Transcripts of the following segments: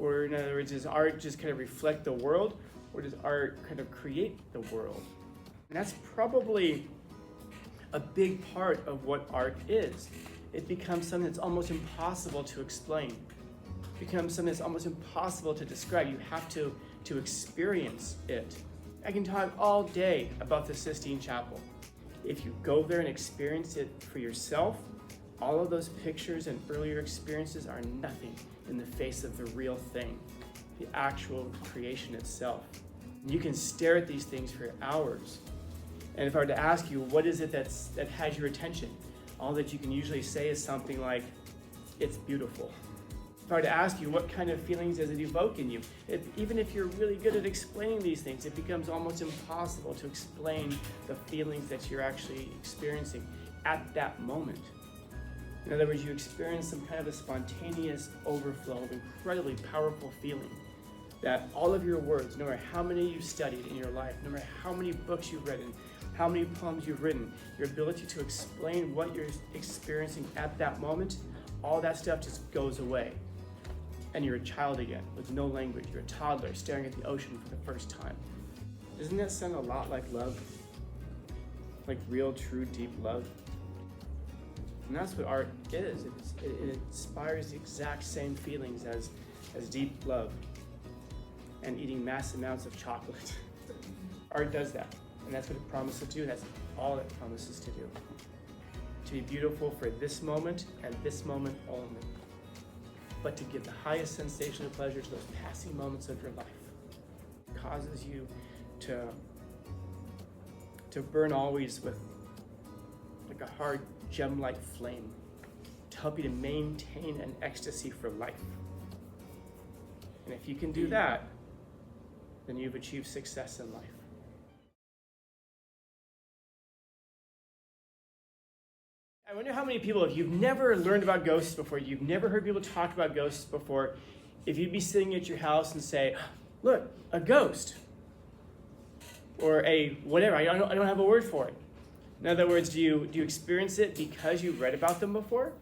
Or in other words, does art just kind of reflect the world, or does art kind of create the world? And that's probably a big part of what art is. It becomes something that's almost impossible to explain. It becomes something that's almost impossible to describe. You have to experience it. I can talk all day about the Sistine Chapel. If you go there and experience it for yourself, all of those pictures and earlier experiences are nothing in the face of the real thing, the actual creation itself. And you can stare at these things for hours. And if I were to ask you, what is it that has your attention? All that you can usually say is something like, it's beautiful. If I were to ask you, what kind of feelings does it evoke in you? Even if you're really good at explaining these things, it becomes almost impossible to explain the feelings that you're actually experiencing at that moment. In other words, you experience some kind of a spontaneous overflow of incredibly powerful feeling that all of your words, no matter how many you've studied in your life, no matter how many books you've read, how many poems you've written, your ability to explain what you're experiencing at that moment, all that stuff just goes away. And you're a child again with no language. You're a toddler staring at the ocean for the first time. Doesn't that sound a lot like love? Like real, true, deep love? And that's what art is. It inspires the exact same feelings as deep love and eating mass amounts of chocolate. Art does that. And that's what it promises to do. That's all it promises to do. To be beautiful for this moment and this moment only. But to give the highest sensation of pleasure to those passing moments of your life. It causes you to burn always with like a hard gem-like flame to help you to maintain an ecstasy for life. And if you can do that, then you've achieved success in life. I wonder how many people, if you've never learned about ghosts before, you've never heard people talk about ghosts before, if you'd be sitting at your house and say, look, a ghost, or a whatever, I don't have a word for it. In other words, do you experience it because you've read about them before?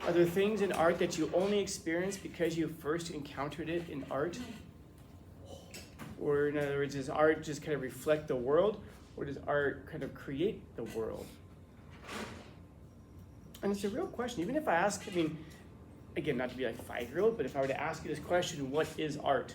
Are there things in art that you only experience because you first encountered it in art? Or in other words, does art just kind of reflect the world, or does art kind of create the world? And it's a real question. Even if I ask, again, not to be like a 5-year-old, but if I were to ask you this question, what is art?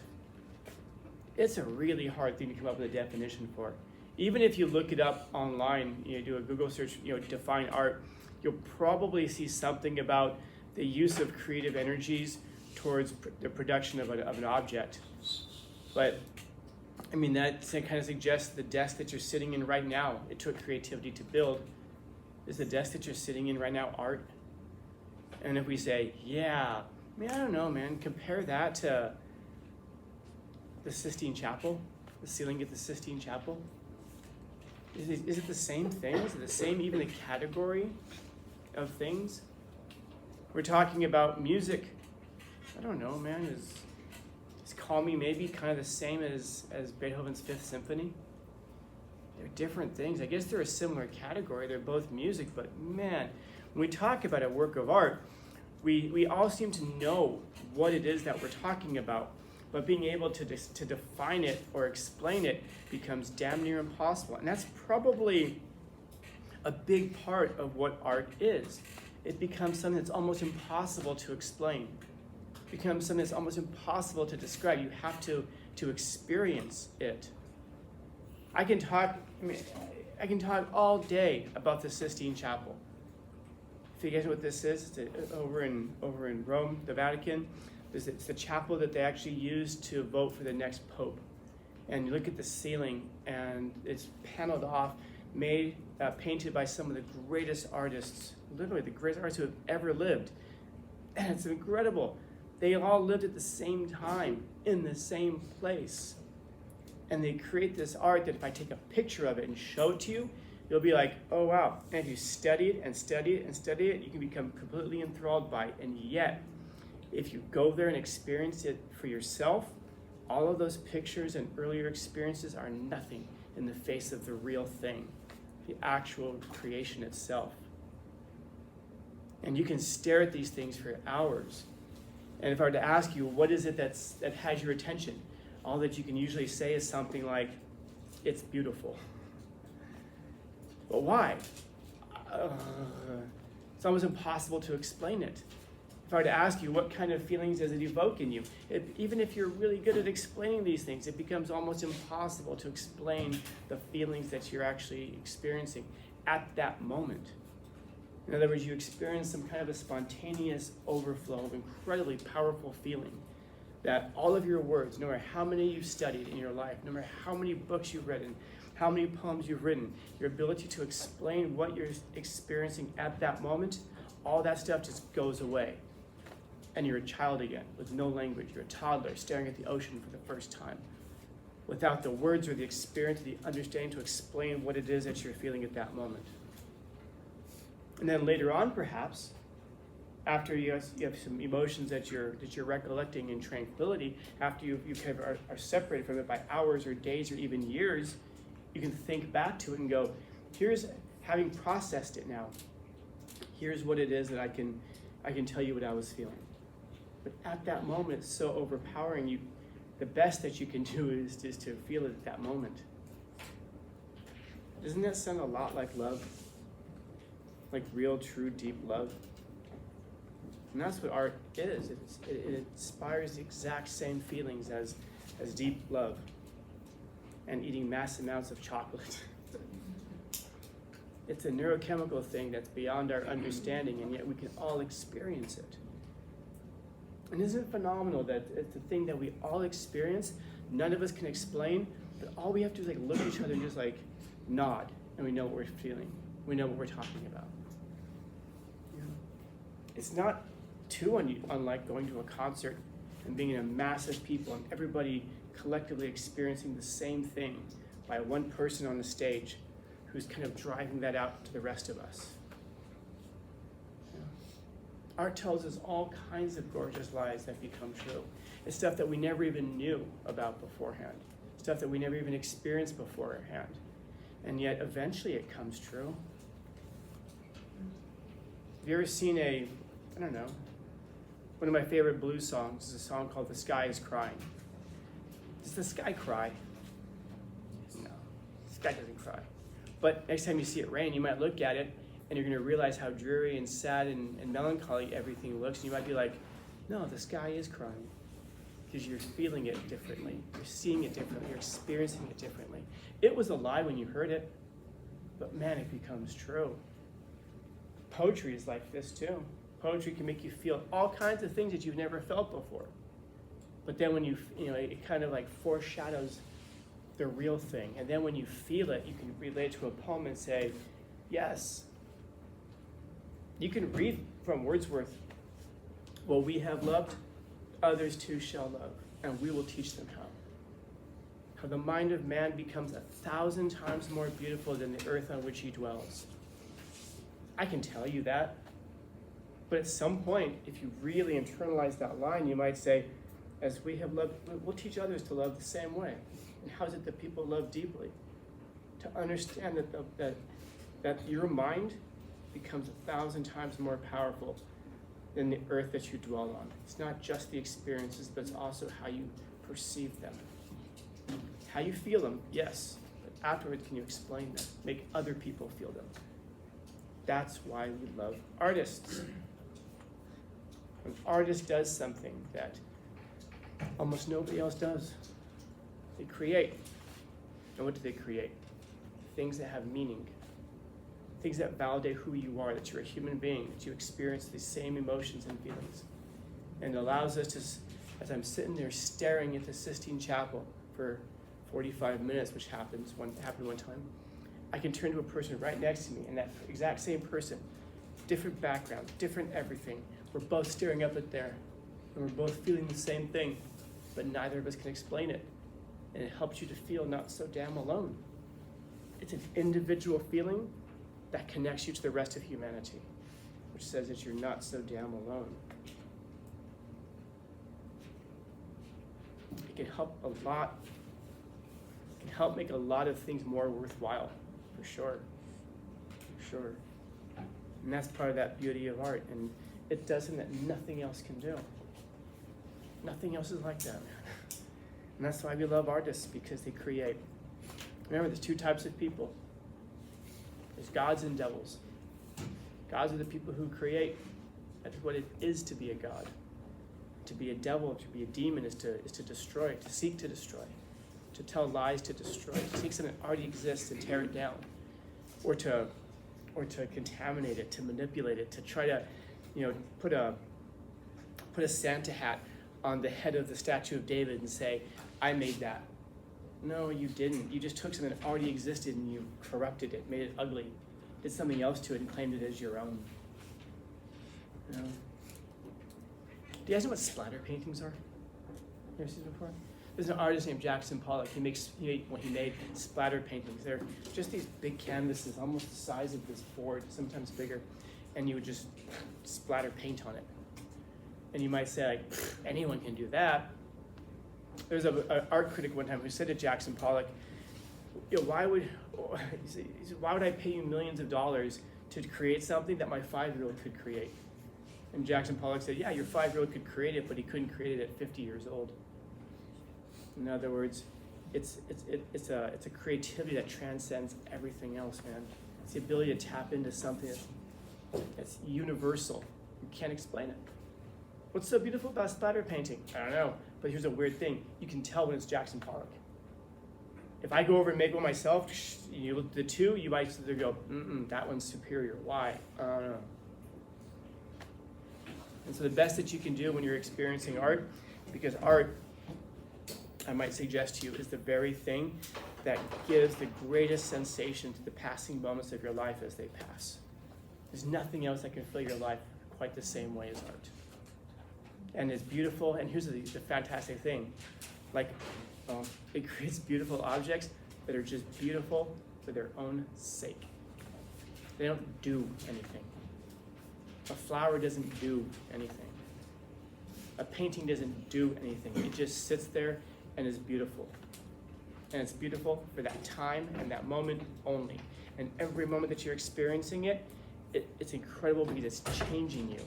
It's a really hard thing to come up with a definition for. Even if you look it up online, do a Google search, define art, you'll probably see something about the use of creative energies towards the production of an object. But that kind of suggests the desk that you're sitting in right now, it took creativity to build. Is the desk that you're sitting in right now art? And if we say, yeah, I don't know, man, compare that to the Sistine Chapel, the ceiling at the Sistine Chapel. Is it the same thing? Is it the same, even the category of things? We're talking about music. I don't know, man. Is Call Me Maybe kind of the same as Beethoven's Fifth Symphony? They're different things. I guess they're a similar category. They're both music, but man, when we talk about a work of art, we all seem to know what it is that we're talking about, but being able to define it or explain it becomes damn near impossible. And that's probably a big part of what art is. It becomes something that's almost impossible to explain. It becomes something that's almost impossible to describe. You have to experience it. I can talk all day about the Sistine Chapel. If you guys know what this is, it's over in Rome, the Vatican. It's the chapel that they actually use to vote for the next pope. And you look at the ceiling, and it's paneled off, painted by some of the greatest artists, literally the greatest artists who have ever lived. And it's incredible. They all lived at the same time, in the same place. And they create this art that if I take a picture of it and show it to you, you'll be like, oh wow. And if you study it and study it and study it, you can become completely enthralled by it. And yet, if you go there and experience it for yourself, all of those pictures and earlier experiences are nothing in the face of the real thing, the actual creation itself. And you can stare at these things for hours. And if I were to ask you, what is it that has your attention? All that you can usually say is something like, it's beautiful. But why? It's almost impossible to explain it. If I were to ask you, what kind of feelings does it evoke in you? Even if you're really good at explaining these things, it becomes almost impossible to explain the feelings that you're actually experiencing at that moment. In other words, you experience some kind of a spontaneous overflow of incredibly powerful feeling that all of your words, no matter how many you've studied in your life, no matter how many books you've read, how many poems you've written, your ability to explain what you're experiencing at that moment, all that stuff just goes away. And you're a child again with no language. You're a toddler staring at the ocean for the first time, without the words or the experience or the understanding to explain what it is that you're feeling at that moment. And then later on, perhaps, after you have some emotions that you're recollecting in tranquility, after you kind of are separated from it by hours or days or even years, you can think back to it and go, here's, having processed it now, here's what it is that I can tell you what I was feeling. But at that moment, it's so overpowering. The best that you can do is to feel it at that moment. Doesn't that sound a lot like love? Like real, true, deep love? And that's what art is. It inspires the exact same feelings as deep love and eating mass amounts of chocolate. It's a neurochemical thing that's beyond our understanding, and yet we can all experience it. And isn't it phenomenal that it's a thing that we all experience, none of us can explain, but all we have to do is look at each other and just nod, and we know what we're feeling. We know what we're talking about. It's not too unlike going to a concert and being in a mass of people and everybody collectively experiencing the same thing by one person on the stage who's kind of driving that out to the rest of us. Art tells us all kinds of gorgeous lies that become true. It's stuff that we never even knew about beforehand, stuff that we never even experienced beforehand. And yet eventually it comes true. Have you ever seen one of my favorite blues songs is a song called The Sky is Crying. Does the sky cry? No, the sky doesn't cry. But next time you see it rain, you might look at it and you're going to realize how dreary and sad and melancholy everything looks. And you might be like, no, the sky is crying. Because you're feeling it differently. You're seeing it differently. You're experiencing it differently. It was a lie when you heard it, but man, it becomes true. Poetry is like this too. Poetry can make you feel all kinds of things that you've never felt before. But then when it kind of foreshadows the real thing. And then when you feel it, you can relate to a poem and say, yes. You can read from Wordsworth, well, we have loved, others too shall love, and we will teach them how. How the mind of man becomes 1,000 times more beautiful than the earth on which he dwells. I can tell you that. But at some point, if you really internalize that line, you might say, as we have loved, we'll teach others to love the same way. And how is it that people love deeply? To understand that your mind becomes 1,000 times more powerful than the earth that you dwell on. It's not just the experiences, but it's also how you perceive them. How you feel them, yes, but afterwards can you explain them, make other people feel them. That's why we love artists. An artist does something that almost nobody else does. They create. And what do they create? Things that have meaning. Things that validate who you are, that you're a human being, that you experience these same emotions and feelings. And it allows us to, as I'm sitting there staring at the Sistine Chapel for 45 minutes, which happened one time, I can turn to a person right next to me, and that exact same person, different background, different everything, we're both staring up at there, and we're both feeling the same thing, but neither of us can explain it. And it helps you to feel not so damn alone. It's an individual feeling that connects you to the rest of humanity, which says that you're not so damn alone. It can help a lot. It can help make a lot of things more worthwhile, for sure. For sure. And that's part of that beauty of art. And it does something that nothing else can do. Nothing else is like that, man. And that's why we love artists, because they create. Remember, there's two types of people. There's gods and devils. Gods are the people who create. That's what it is to be a god. To be a devil, to be a demon is to destroy, to seek to destroy, to tell lies, to destroy, to take something that already exists and tear it down, or to contaminate it, to manipulate it, to try to, put a Santa hat on the head of the statue of David and say, I made that. No, you didn't. You just took something that already existed and you corrupted it, made it ugly, did something else to it and claimed it as your own. You know? Do you guys know what splatter paintings are? You ever seen it before? There's an artist named Jackson Pollock. He made splatter paintings. They're just these big canvases, almost the size of this board, sometimes bigger, and you would just splatter paint on it. And you might say, like, anyone can do that. There was an art critic one time who said to Jackson Pollock, why would I pay you millions of dollars to create something that my 5-year-old could create? And Jackson Pollock said, yeah, your 5-year-old could create it, but he couldn't create it at 50 years old. In other words, it's a creativity that transcends everything else, man. It's the ability to tap into something that's universal. You can't explain it. What's so beautiful about splatter painting? I don't know, but here's a weird thing. You can tell when it's Jackson Pollock. If I go over and make one myself, you look at the two, you might go, that one's superior. Why? I don't know. And so the best that you can do when you're experiencing art, because art, I might suggest to you, is the very thing that gives the greatest sensation to the passing moments of your life as they pass. There's nothing else that can fill your life quite the same way as art. And it's beautiful, and here's the fantastic thing. It creates beautiful objects that are just beautiful for their own sake. They don't do anything. A flower doesn't do anything. A painting doesn't do anything. It just sits there and is beautiful. And it's beautiful for that time and that moment only. And every moment that you're experiencing it's incredible because it's changing you.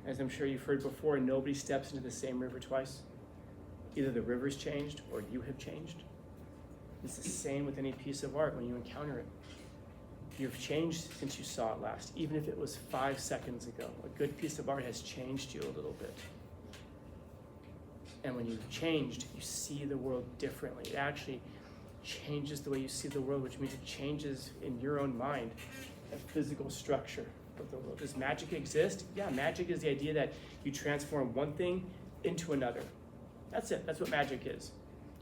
As I'm sure you've heard before, nobody steps into the same river twice. Either the river's changed or you have changed. It's the same with any piece of art when you encounter it. You've changed since you saw it last, even if it was 5 seconds ago. A good piece of art has changed you a little bit. And when you've changed, you see the world differently. It actually changes the way you see the world, which means it changes in your own mind the physical structure of the world. Does magic exist? Yeah, magic is the idea that you transform one thing into another. That's it. That's what magic is.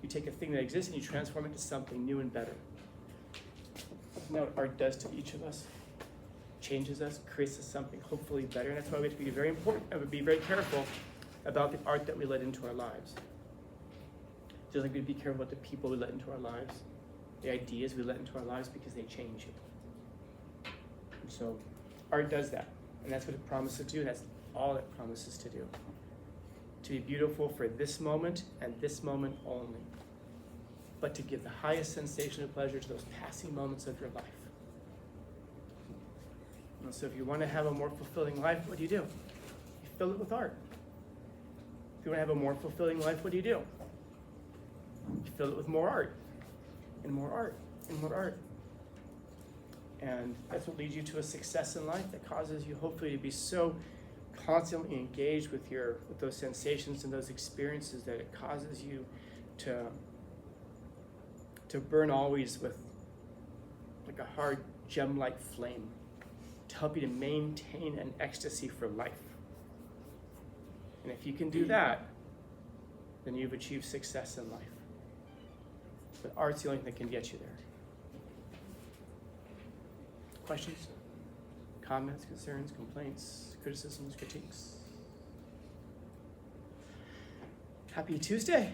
You take a thing that exists and you transform it into something new and better. Isn't that what art does to each of us? Changes us, creates us something hopefully better. And that's why we have to be very important and be very careful about the art that we let into our lives. Just like we be careful about the people we let into our lives, the ideas we let into our lives, because they change you. And so art does that. And that's what it promises to do. And that's all it promises to do. To be beautiful for this moment and this moment only. But to give the highest sensation of pleasure to those passing moments of your life. And so if you want to have a more fulfilling life, what do? You fill it with art. If you want to have a more fulfilling life, what do? You fill it with more art, and more art, and more art. And that's what leads you to a success in life that causes you hopefully to be so constantly engaged with those sensations and those experiences that it causes you to burn always with like a hard gem-like flame to help you to maintain an ecstasy for life. And if you can do that, then you've achieved success in life. But art's the only thing that can get you there. Questions? Comments, concerns, complaints, criticisms, critiques? Happy Tuesday.